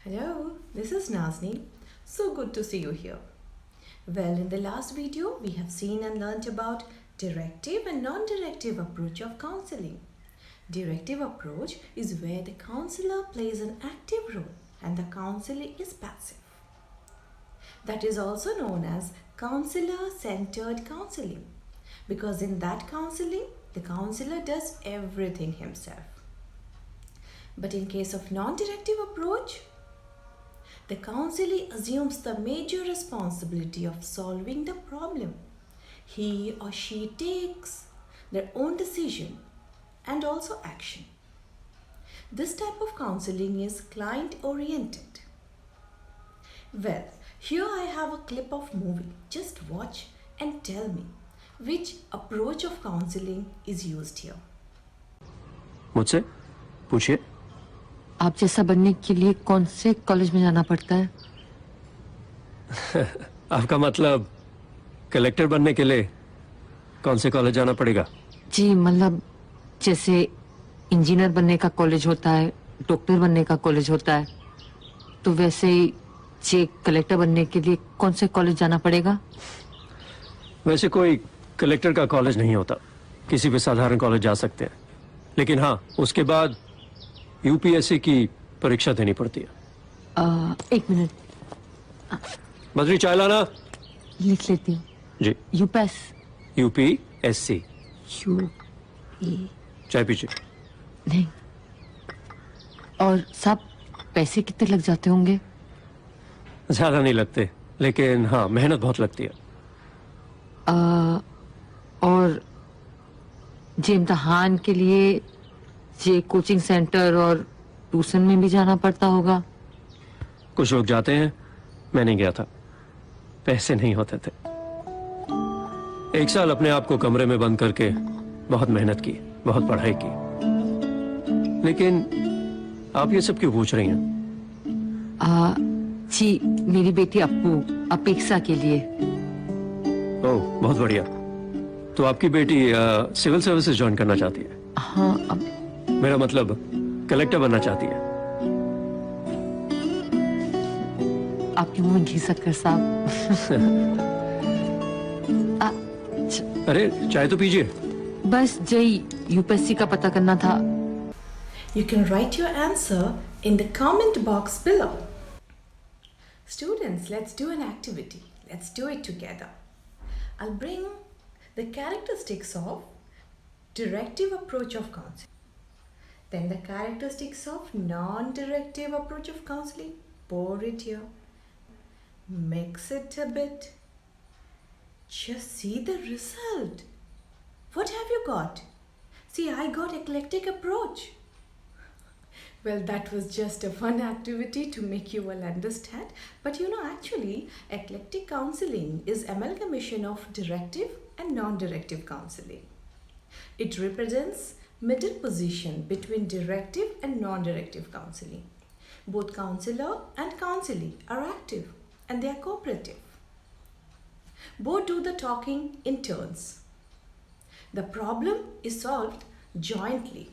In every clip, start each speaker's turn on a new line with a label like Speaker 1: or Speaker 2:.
Speaker 1: Hello, this is Nazni. So good to see you here. Well, in the last video, we have seen and learnt about directive and non-directive approach of counseling. Directive approach is where the counselor plays an active role and the counselee is passive. That is also known as counselor-centered counseling because in that counseling, the counselor does everything himself. But in case of non-directive approach, the counselee assumes the major responsibility of solving the problem. He or she takes their own decision and also action. This type of counseling is client-oriented. Well, here I have a clip of movie. Just watch and tell me which approach of counseling is used here.
Speaker 2: मुझसे पूछिए।
Speaker 3: आप जैसा बनने के लिए कौन से college में जाना पड़ता है?
Speaker 2: आपका मतलब कलेक्टर बनने के लिए कौन से कॉलेज जाना पड़ेगा?
Speaker 3: जी मतलब जैसे इंजीनियर बनने का कॉलेज होता है, डॉक्टर बनने का कॉलेज होता है, तो वैसे ही जे कलेक्टर बनने के लिए कौन से कॉलेज जाना पड़ेगा?
Speaker 2: वैसे कोई कलेक्टर का कॉलेज नहीं होता, किसी भी साधारण कॉलेज जा सकते हैं, लेकिन हाँ उसके बाद यूपीएससी की परीक्षा देनी पड़ती है।
Speaker 3: एक मिनट
Speaker 2: बद्री चाय लाना।
Speaker 3: लिख लेती हूँ।
Speaker 2: जी। यूपीएससी। चाय पीजिए।
Speaker 3: नहीं। और सब पैसे कितने लग जाते होंगे?
Speaker 2: ज्यादा नहीं लगते, लेकिन हाँ मेहनत बहुत लगती है।
Speaker 3: और जे इम्तहान के लिए जे कोचिंग सेंटर और ट्यूशन में भी जाना पड़ता होगा?
Speaker 2: कुछ लोग जाते हैं, मैं नहीं गया था, पैसे नहीं होते थे। एक साल अपने आप को कमरे में बंद करके बहुत मेहनत की, बहुत पढ़ाई की। लेकिन आप ये सब क्यों पूछ रही हैं?
Speaker 3: जी मेरी बेटी अप्पू अपेक्षा के लिए।
Speaker 2: ओह बहुत बढ़िया। तो आपकी बेटी सिविल सर्विसेज ज्वाइन करना चाहती है?
Speaker 3: हाँ। अब
Speaker 2: मेरा मतलब कलेक्टर बनना चाहती है।
Speaker 3: आपके मुंह में घी शक्कर साहब।
Speaker 2: अरे चाय तो पीजिए।
Speaker 3: बस जय यूपीएससी का पता करना था।
Speaker 1: You can write your answer in the comment box below. Students, let's do an activity. Let's do it together. I'll bring the characteristics of directive approach of counseling. Then the characteristics of non-directive approach of counseling. Pour it here. Mix it a bit. Just see the result. What have you got? See, I got eclectic approach. Well, that was just a fun activity to make you all understand. But actually, eclectic counseling is amalgamation of directive and non-directive counseling. It represents middle position between directive and non-directive counseling. Both counselor and counselee are active and they are cooperative. Both do the talking in turns. The problem is solved jointly.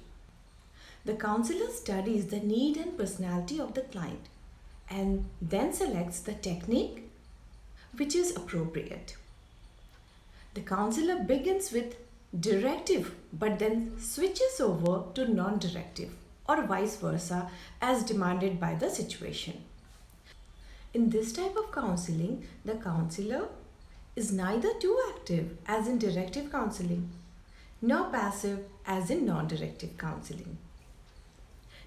Speaker 1: The counselor studies the need and personality of the client and then selects the technique which is appropriate. The counselor begins with directive but then switches over to non-directive or vice versa as demanded by the situation. In this type of counseling, the counselor is neither too active as in directive counseling nor passive as in non-directive counseling.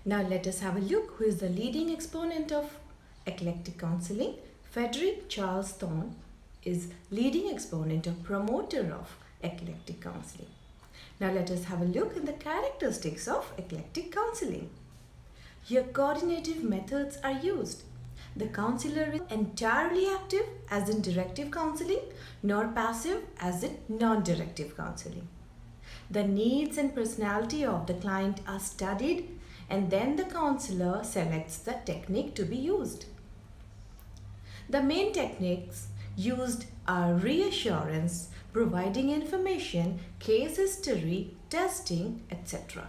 Speaker 1: Now let us have a look who is the leading exponent of eclectic counseling. Frederick Charles Thorne is leading exponent or promoter of eclectic counseling. Now let us have a look at the characteristics of eclectic counseling. Here coordinative methods are used. The counselor is entirely active as in directive counseling nor passive as in non-directive counseling. The needs and personality of the client are studied and then the counselor selects the technique to be used. The main techniques used are reassurance, providing information, case history, testing, etc.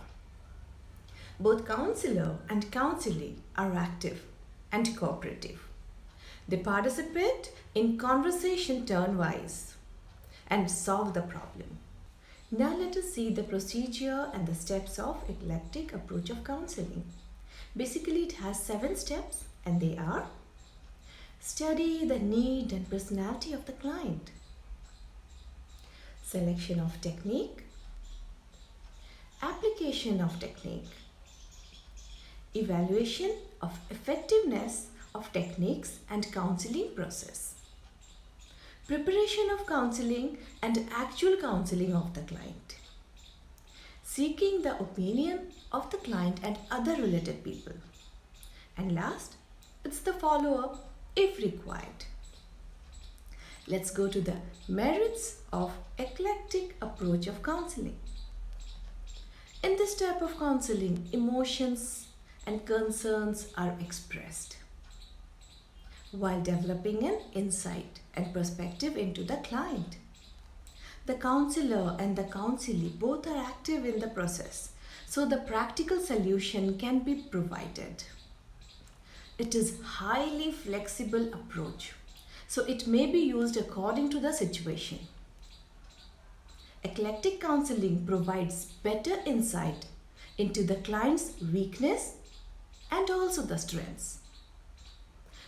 Speaker 1: Both counselor and counselee are active and cooperative. They participate in conversation turn-wise and solve the problem. Now let us see the procedure and the steps of eclectic approach of counseling. Basically, it has 7 steps, and they are: study the need and personality of the client, selection of technique, application of technique, evaluation of effectiveness of techniques and counseling process, preparation of counseling and actual counseling of the client, seeking the opinion of the client and other related people, and last, it's the follow-up if required. Let's go to the merits of eclectic approach of counseling. In this type of counseling, emotions and concerns are expressed while developing an insight and perspective into the client. The counselor and the counselee both are active in the process, so the practical solution can be provided. It is highly flexible approach, so it may be used according to the situation. Eclectic counseling provides better insight into the client's weakness and also the strengths.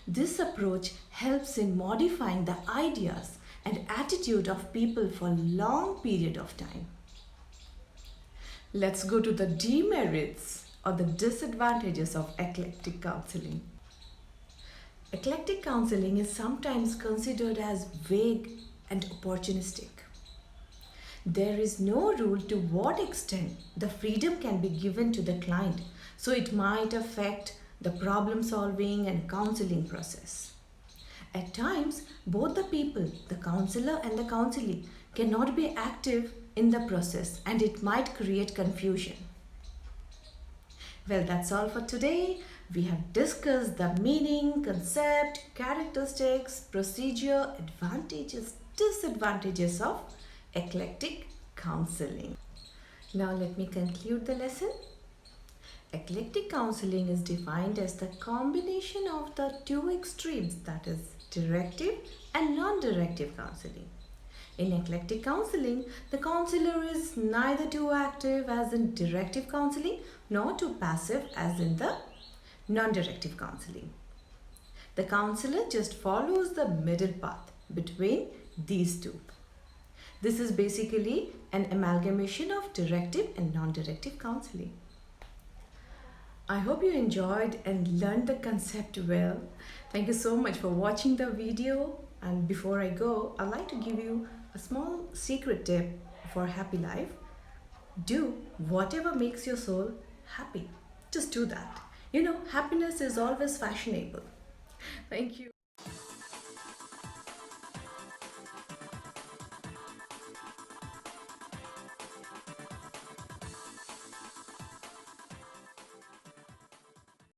Speaker 1: This approach helps in modifying the ideas and attitude of people for a long period of time. Let's go to the demerits or the disadvantages of eclectic counseling. Eclectic counseling is sometimes considered as vague and opportunistic. There is no rule to what extent the freedom can be given to the client, so it might affect the problem solving and counseling process. At times, both the people, the counselor and the counselee, cannot be active in the process, and it might create confusion. Well, that's all for today. We have discussed the meaning, concept, characteristics, procedure, advantages, disadvantages of eclectic counseling. Now let me conclude the lesson. Eclectic counseling is defined as the combination of the two extremes, that is directive and non-directive counseling. In eclectic counseling, the counselor is neither too active as in directive counseling nor too passive as in the non-directive counseling. The counselor just follows the middle path between these two. This is basically an amalgamation of directive and non-directive counseling. I hope you enjoyed and learned the concept well. Thank you so much for watching the video. And before I go, I'd like to give you a small secret tip for a happy life. Do whatever makes your soul happy. Just do that. You know, happiness is always fashionable. Thank you.